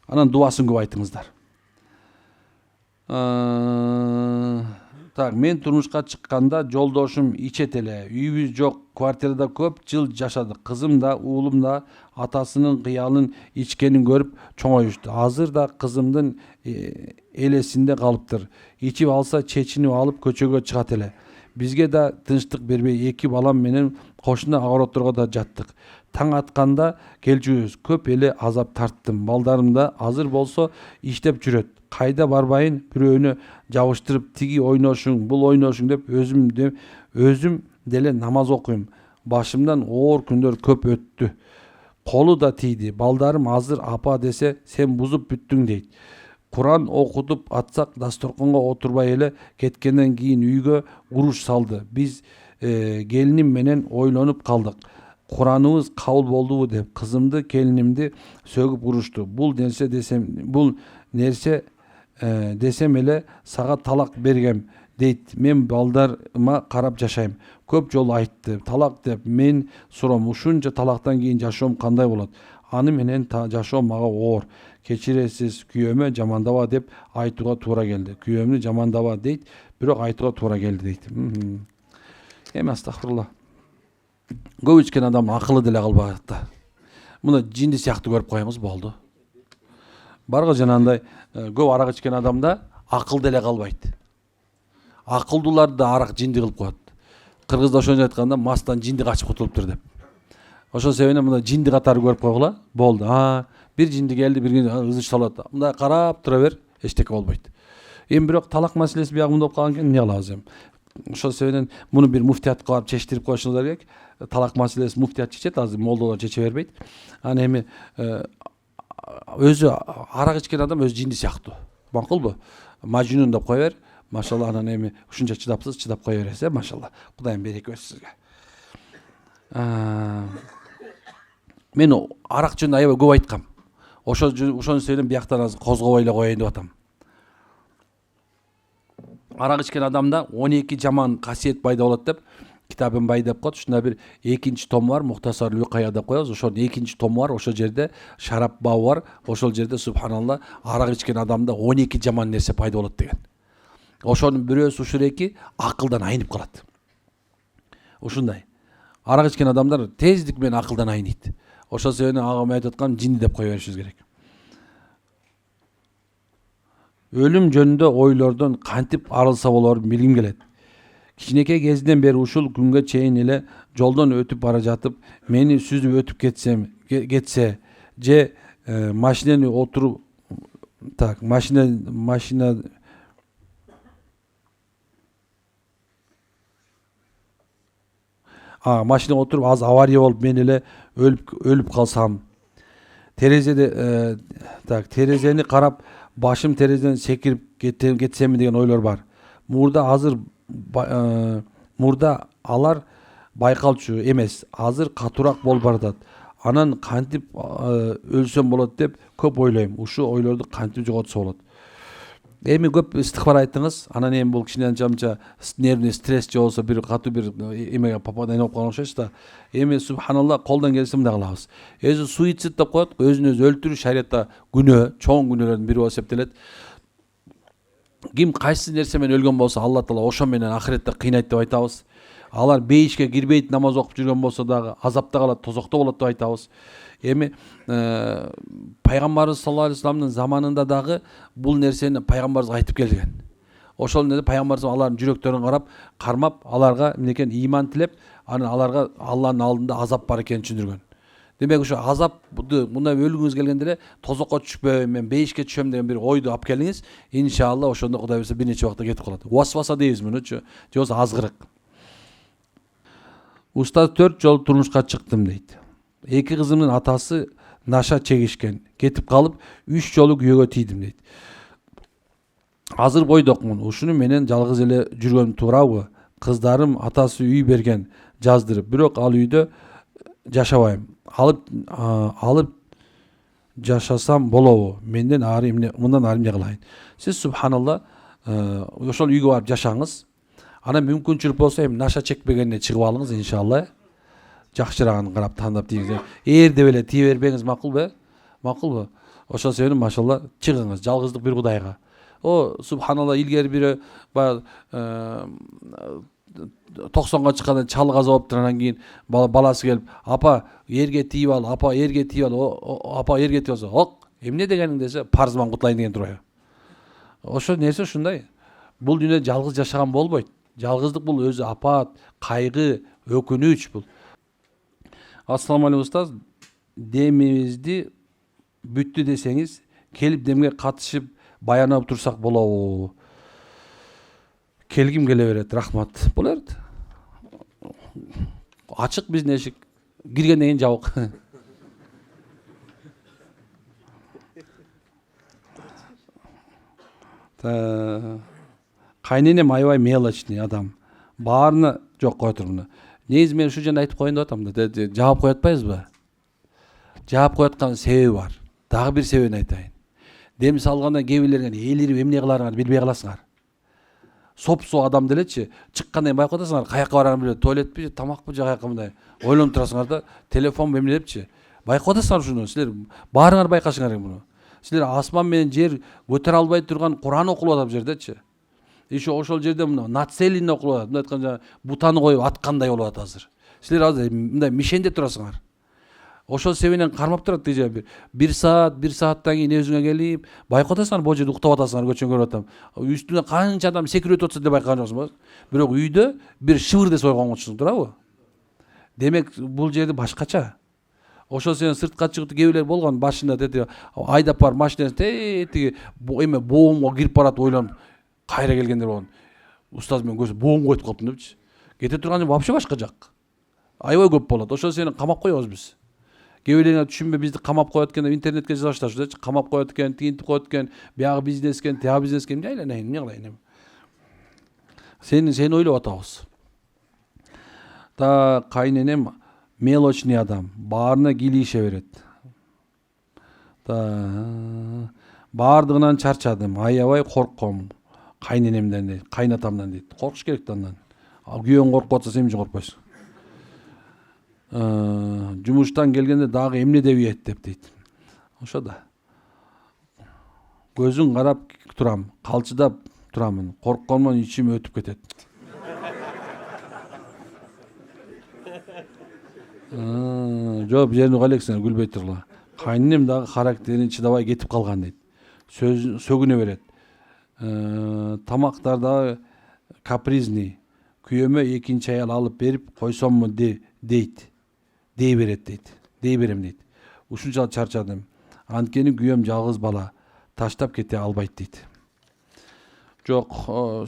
Анан дуасын көп айтыңыздар. Так, мен турмушка чыкканда жолдошум ичет эле. Үйүбүз жок, квартирада көп жыл жашадык. Кызым да, уулум да атасынын кыялын ичкенин көрүп чоңоюшту. Азыр да кызымдын элесинде калыптыр. Ичип алса чечинип алып көчөгө чыгат эле. Бизге да тынчтык бербей эки балам менен кошуна огородторго да жаттык. Таң атканда келчүбүз. Көп эле азап тарттым. Балдарым да азыр болсо иштеп жүрөт. Кайда барбайын бирөөнө жабыштырып тиги ойношуң, бул ойношуң деп өзүм деле намаз окуйм. Башымдан оор күндөр көп өттү. Колу да тийди. Балдарым азыр апа десе сен бузуп бүттүң дейт. Куран окутуп атсак дасторконго отурбай эле кеткенден кийин үйгө уруш салды. Биз келиним менен ойлонуп калдык. Кураныбыз кабыл болдубу деп кызымды келинимди сөгүп урушту. Бул нерсе десем эле сага талак бергем дейт. Мен балдарыма карап жашайм. Көп жолу айтты. Талак деп мен суром. Ушунча талактан кийин жашоом кандай болот? Аны менен жашоо мага оор. Кечиресиз күйөөмө жамандаба деп айтууга туура келди. Күйөөмдү жамандаба дейт, бирок айтууга туура келди дейт. Эми астагфирулла. Көп ичкен адам акылы деле калбайт да. Муну жинди сыяктуу көрүп коебуз болду. Барго жанагындай көп арак ичкен адамда акыл деле калбайт. Акылдууларды да арак жинди кылып коет. Кыргызда ошончо айтканда мастан жинди качып кутулуптур деп. Ошол себептен мына жинди катары көрүп койгула. Болду. Бир жинди келди, бир ызыш салат. Мындай карап тура бер, эчтеке болбойт. Эми бирок талак маселеси биягында болуп калган экен, эмне кылабыз эми? Ошол себептен муну бир муфтиятка барып чечтирип коюшуңуздар керек. Талак маселеси муфтият чечет, азыр молдолор чече бербейт. Аны эми өзү арак ичкен адам өзү жинди сыяктуу. Макулбу? Мажнун деп кое бер. Машалла, анан эми ушунча чыдапсыз, чыдап кое бересиз, машалла. Кудайым береке берсин сизге. Мен арак жөнүндө аябай көп айткам. Ошонун себебинен бияктан азыр козгобой эле коеюн деп атам. Арак ичкен адамда 12 жаман касиет пайда болот деп китабын бай деп коет. Ушунда бир экинчи тому бар, Мухтасар Лукая деп коебуз. Ошонун экинчи тому бар. Ошол жерде шарап бабы бар. Ошол жерде субханалла арак ичкен адамда 12 жаман нерсе пайда болот деген. Ошонун бирөөсү ушул эки акылдан айнып калат. Ушундай. Арак ичкен адамдар тездик менен акылдан айнийт. Ошол себептен ага мен айтып аткам жинди деп кое беришибиз керек. Өлүм жөнүндө ойлордон кантип арылса болорун билгим келет. Кичинекей кезинен бери ушул күнгө чейин эле жолдон өтүп бара жатып, мени сүзүп өтүп кетсе, же машинени отуруп машина отуруп аз авария болуп мен эле өлүп калсам. Терезени карап башым терезеден секирип кетсеми деген ойлор бар. Мурда алар байкалчу эмес, азыр катуураак болуп баратат. Анан кантип өлсөм болот деп көп ойлойм. Ушу ойлорду кантип жоготсо болот? Эми көп истихбар айттыңыз. Анан эми бул кичине анча нервный стресс же болсо бир катуу бир эмеге попадание болуп калган окшойт да. Эми субханалла колдон келсе мындай кылабыз. Өзү суицид деп коет, өзүн өзү өлтүрүү шариатта күнөө, чоң күнөөлөрдүн бири болуп эсептелет. Ким кайсы нерсе менен өлгөн болсо, Алла Таала ошо менен ахиретте кыйнайт деп айтабыз. Алар бейишке кирбейт, намаз окуп жүргөн болсо дагы азапта калат, тозокто болот деп айтабыз. Эми пайгамбарыбыз саллаллаху алейхи вассаламдын заманында дагы бул нерсени пайгамбарыбыз айтып келген. Ошол нерсе пайгамбарыбыз алардын жүрөктөрүн кармап, аларга эмнекен ыйман тилеп, анан аларга Алланын алдында азап бар экенин түшүндүргөн. Демек ошо азапты мындай өлгүңүз келгенде эле тозокко түшпөйм, мен бейишке түшөм деген бир ойду алып келиңиз. Иншалла ошондо Кудай буйрса бир нече убакта кетип калат. Васваса дейбиз мунучу. Же болбосо азгырык. Устаз 4 жолу турмушка чыктым дейт. 2 кызымдын атасы наша чегишкен. Кетип калып 3 жолу күйөөгө тийдим дейт. Азыр бойдокмун. Ушуну менен жалгыз эле жүргөнүм туурабы? Кыздарым атасы үй берген, жаздырып. Бирок ал үйдө жашабайм. Алып жашасам болобу? Мындан ары эмне кылайын? Сиз субханалла ошол үйгө барып жашаңыз. Ана мүмкүнчүлүк болсо эми наша чекпегенде чыгып алыңыз иншалла. Жакшырагын карап тандап тийиңиз. Деп эле тие бербеңиз, макулбу? Макулбу? Ошол себептен машалла чыгыңыз жалгыздык бир Кудайга. Субханалла илгери бир баягы 90га чыкканда чал каза болуптур, анан кийин баласы келип, апа эрге тийип ал, апа эрге тийип ал, апа эрге тийип алса, ок, эмне дегениң десе, парзыман кутулайын деген турбайбы? Ошо нерсе ушундай. Бул дүйнөдө жалгыз жашаган болбойт. Жалгыздык бул өзү апат, кайгы, өкүнүч бул. Ассаламу алейкум устаз. Демибизди бүттү десеңиз, келип демге катышып баянап турсак болобу? Келгим келе берет, рахмат. Боло берет. Ачык биздин эшик. Киргенден кийин жабык. Кайненем аябай мелочный адам. Баарына жок кое тур муну. Негизи мен ушу жерде айтып коеюн деп атам да. Жаап кое атпайбызбы? Жаап кое аткан себеби бар. Дагы бир себебин айтайын. Дем салганда кээ бирлерге элирип эмне кыларыңарды билбей каласыңар. Сопсу адам делечи, чыккандан кийин байкап атасыңар, каяка барганын билбей, туалетпи, тамакпы же каяка мындай ойлонуп турасыңар да, телефон эмне депчи. Байкап атасыңар ушуну, силер баарыңар байкашыңар керек муну. Силер асман менен жер көтөрө албай турган Куран окулуп атат бу жердечи. Ошол жерде мына нацелин окулуп атат. Мындай айтканда бутаны коюп аткандай болуп атат азыр. Силер азыр мындай мишенде турасыңар. Ошол себептен кармап турат тиже бир сааттан кийин өзүңө келип, байкап атасыңар, бул жерде уктап атасыңар, көчөнү көрүп атам. Үстүнө канча адам секирип өтүп атса да байкаган жоксуңбу? Бирок үйдө бир шыбыр десе ойгонгончусуң, турабы? Демек бул жерде башкача. Ошол себептен сыртка чыгып кээ бирлер болгон, башында деди айдап бар машинасы тиги эме боомго кирип барат ойлонуп, кайра келгендер болгон. Устаз мен көз боомго өтүп калыптым депчи. Кете турган жер вообще башка жак. Аябай көп болот. Ошол себептен камап коебуз биз. Кээ бирлер түшүнбөй бизди камап коет экен деп интернетке жаза башташты. Камап коет экен, тигинтип коет экен, биягы бизнес экен, тиягы бизнес экен. Айланайын, эмне кылайын? Сени ойлоп атабыз. Кайненем мелочный адам, баарына кийлише берет. Баардыгынан чарчадым, аябай коркком. Кайненемден дейт, кайнатамдан дейт. Коркуш керек да андан. Күйөөң коркуп атса сен эмне коркпойсуң? Жумуштан келгенде дагы эмне деп ийет деп дейт. Ошо да. Көзүң карап турам, калчыдап турамын. Коркконмон ичим өтүп кетет. Жок, жерин кайлексиңер, күлбөй тургула. Кайненем дагы характерин чыдабай кетип калган дейт. Сөгүнө берет. Тамактарда капризный. Күйөөмө экинчи аял алып берип койсомму дейт. Дей берет дейт. Дей берем дейт. Ушунчалык чарчадым. Анткени күйөөм жалгыз бала, таштап кете албайт дейт. Жок,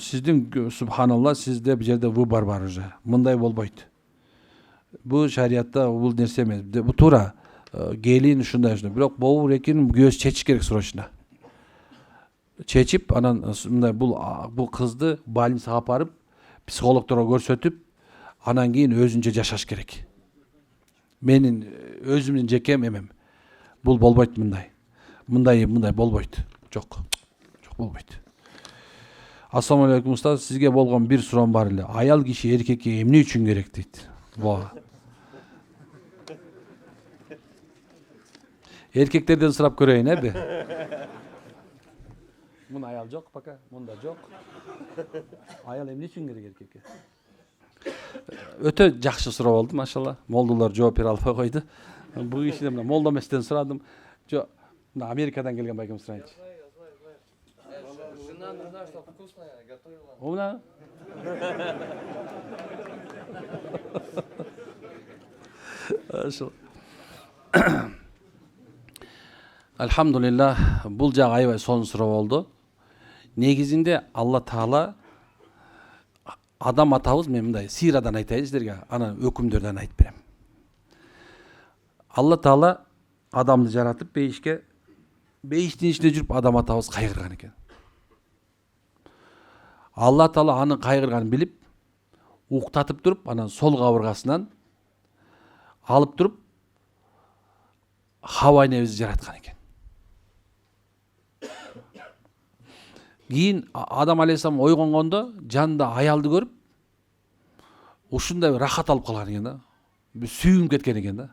сиздин субханалла, сизде бул жерде выбор бар уже. Мындай болбойт. Бул шариатта бул нерсе эмес. Бул туура. Келин ушундай. Бирок бобур экинин күйөөсү чечиш керек срочно. Чечип, анан мындай бул кызды больницага апарып, психологторго көрсөтүп, анан кийин өзүнчө жашаш керек. Менин өзүмдүн жекем эмем. Бул болбойт мындай. Мындай болбойт. Жок болбойт. Ассаламу алейкум устаз, сизге болгон бир суроом бар эле. Аял киши эркекке эмне үчүн керек дейт? Эркектерден сурап көрөйүн, эби? Мун аял жок пока, мунда жок. Аял эмне үчүн керек эркекке? Өтө жакшы суроо болду, машалла. Молдулар жооп бере албай койду. Бул кишиден мына молдо эместен сурадым. Жок, мына Америкадан келген байкем сурайынчы. Жена нужна, чтобы вкусная готовила. Умна? Elhamdülillah bul жагы аябай сонун суроо болду. Негизинде Алла Таала адам атабыз, мен мындай сыйрадан айтайын силерге, анан өкүмдөрдөн айтып берем. Алла Таала адамды жаратып бейишке, бейиштин ичинде жүрүп адам атабыз кайгырган экен. Алла Таала анын кайгырганын билип, уктатып туруп, анан сол кабыргасынан алып туруп Хава энебизди жараткан экен. Кийин Адам алейхисалам ойгонгондо жанында аялды көрүп, ушундай рахат алып калган экен да. Сүйүнүп кеткен экен да.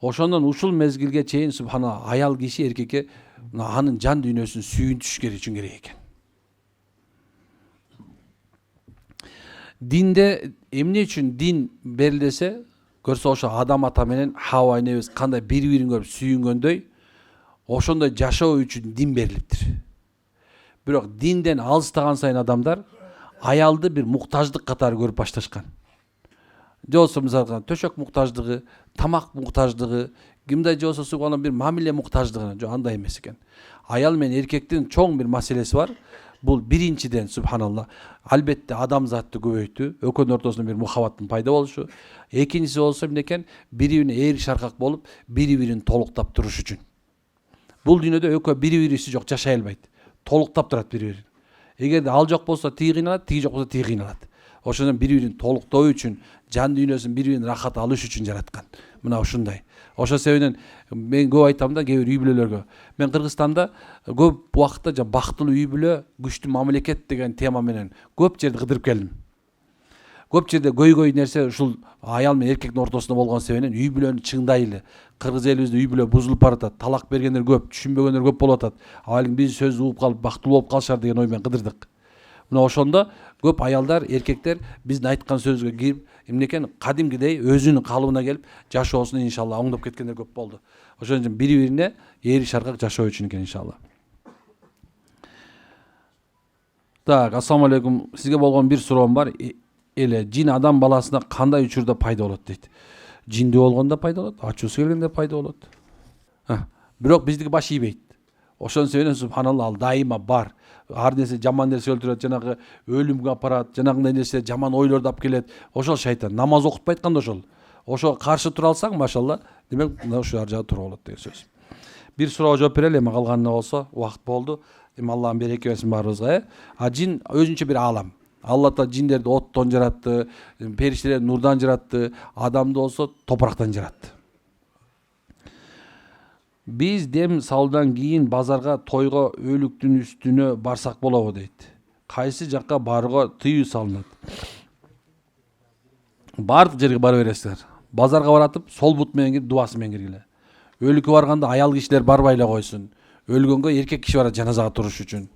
Ошондон ушул мезгилге чейин субханалла аял киши эркекке анын жан дүйнөсүн сүйүнтүш үчүн керек экен. Динде эмне үчүн дин берилсе, көрсө ошо Адам ата менен Хава энебиз кандай бири-бирин көрүп сүйүнгөндөй, ошондой жашоо үчүн дин берилиптир. Бирок динден алыстаган сайын адамдар аялды бир муктаждык катары көрүп башташкан. Же болсо мисалга төшөк муктаждыгы, тамак муктаждыгы, кимде же болсо субханалла бир мамиле муктаждыгы, жок андай эмес экен. Аял менен эркектин чоң бир маселеси бар. Бул биринчиден субханалла албетте адамзатты көбөйтүү, экөөнүн ортосунда бир мухаббаттын пайда болушу. Экинчиси болсо эмне экен? Бири-бирине ээрик шаркак болуп, бири-бирин толуктап туруш үчүн. Бул дүйнөдө экөө бири-бириси жок жашай албайт. Толуктап турат бири-бирин. Эгерде ал жок болсо тиги кыйналат, тиги жок болсо тиги кыйналат. Ошондон бири-бирин толуктоо үчүн, жан дүйнөсүн бири-бирин рахат алыш үчүн жараткан. Мына ушундай. Ошо себептен мен көп айтам да кээ бир үй бүлөлөргө. Мен Кыргызстанда көп убакытта бактылуу үй бүлө, күчтүү мамлекет деген тема менен көп жерде кыдырып келдим. Көп жерде көйгөй нерсе ушул аял менен эркектин ортосунда болгон себебинен үй бүлөнү чыңдайлы. Кыргыз элибизде үй бүлө бузулуп баратат, талак бергендер көп, түшүнбөгөндөр көп болуп атат. Абайын биз сөз угуп калып бактылуу болуп калышар деген ой менен кыдырдык. Мына ошондо көп аялдар, эркектер биздин айткан сөзгө кирип, эмне экен кадимкидей өзүнүн калыбына келип, жашоосун иншалла оңдоп кеткендер көп болду. Ошон үчүн бири-бирине ээрик шаркак жашоо үчүн экен иншалла. Так, ассаламу алейкум. Сизге болгон бир суроом бар. Жин адам баласына кандай учурда пайда болот дейт. Жиндүү болгондо пайда болот, ачуусу келгенде пайда болот. Бирок биздики баш ийбейт. Ошон себептен субханалла ал дайыма бар. Ар нерсе жаман нерсе өлтүрөт, жанагы өлүмгө апарат, жанагындай нерсе жаман ойлорду алып келет. Ошол шайтан. Намаз окутпай айтканда ошол. Ошого каршы тура алсаң, машалла, демек мына ушул ар жагы туура болот деген сөз. Бир суроого жооп берели, эми калганына болсо убакыт болду. Эми Аллахым береке берсин баарыбызга. Жин өзүнчө бир аалам. Алла Таала жиндерди оттон жаратты, периштелерди нурдан жаратты, адамды болсо топурактан жаратты. Биз дем салуудан кийин базарга тойго өлүктүн үстүнө барсак болобу дейт. Кайсы жакка барууга тыюу салынат? Бардык жерге бара бересиздер. Базарга баратып, сол бут менен кирип, дубасы менен киргиле. Өлүккө барганда аял кишилер барбай эле койсун. Өлгөнгө эркек киши барат жаназага туруш үчүн.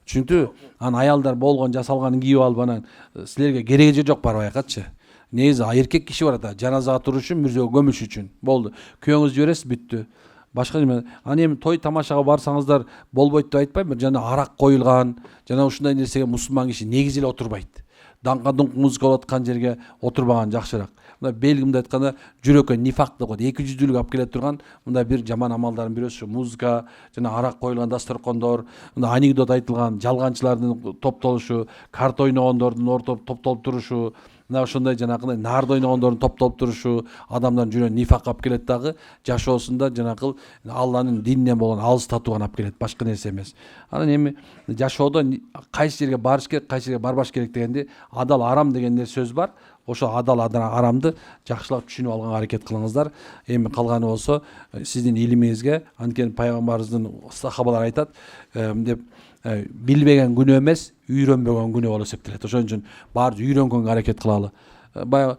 Чүнтү анан аялдар болгон жасалганын кийип алып анан силерге кереги жок барбай катчы. Негизи эркек киши барат жаназага туруш үчүн, мүрзөгө көмүш үчүн. Болду. Күйөөңүздү жибересиз, бүттү. Башка неме. Аны эми той тамашага барсаңыздар болбойт деп айтпайм, жана арак коюлган, жана ушундай нерсеге мусулман киши негизи эле отурбайт. Даңка дуңк музыка болуп аткан жерге отурбаган жакшыраак. Мына белгимде айтканда жүрөккө нифак деп коет, эки жүздүүлүк алып келе турган мындай бир жаман амалдардын бирөөсү ушу музыка, жана арак коюлган дасторкондор, мына анекдот айтылган, жалганчылардын топтолушу, карта ойногондордун топтолуп турушу, мына ошондой жанагындай нарды ойногондордун топтолуп турушу адамдардын жүрөгүнө нифак алып келет дагы, жашоосунда жанакыл Алланын дининен болгон алыстатууга алып келет, башка нерсе эмес. Анан эми жашоодо кайсы жерге барыш керек, кайсы жерге барбаш керек дегенди адал арам деген сөз бар. Ошо адал арамды жакшылап түшүнүп алганга аракет кылыңыздар. Эми калганы болсо сиздин илимиңизге, анткени пайгамбарыбыздын сахабалар айтат деп билбеген күнөө эмес, үйрөнбөгөн күнөө болуп эсептелет. Ошон үчүн баары үйрөнгөнгө аракет кылалы. Баягы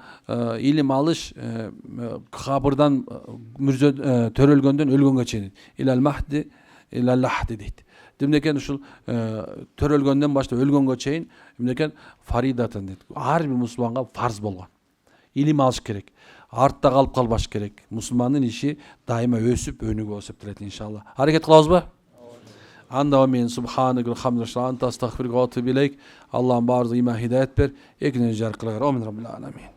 илим алыш кабырдан төрөлгөндөн өлгөнгө чейин. Илал махди, илал лахди дейт. Демекен ушул төрөлгөндөн баштап өлгөнгө чейин демекен фаридатын дейт. Ар бир мусулманга фарз болгон. Илим алыш керек. Артта калып калбаш керек. Мусулмандын иши дайыма өсүп өнүгүү болуп эсептелет иншалла. Аракет кылабызбы? Анда мен субханак алхамдулилlah анта астагфирука ва атубу илейк. Аллахым баарыбызга иман хидаят бер. Экинчи жаркылар. Амин раббил аламин.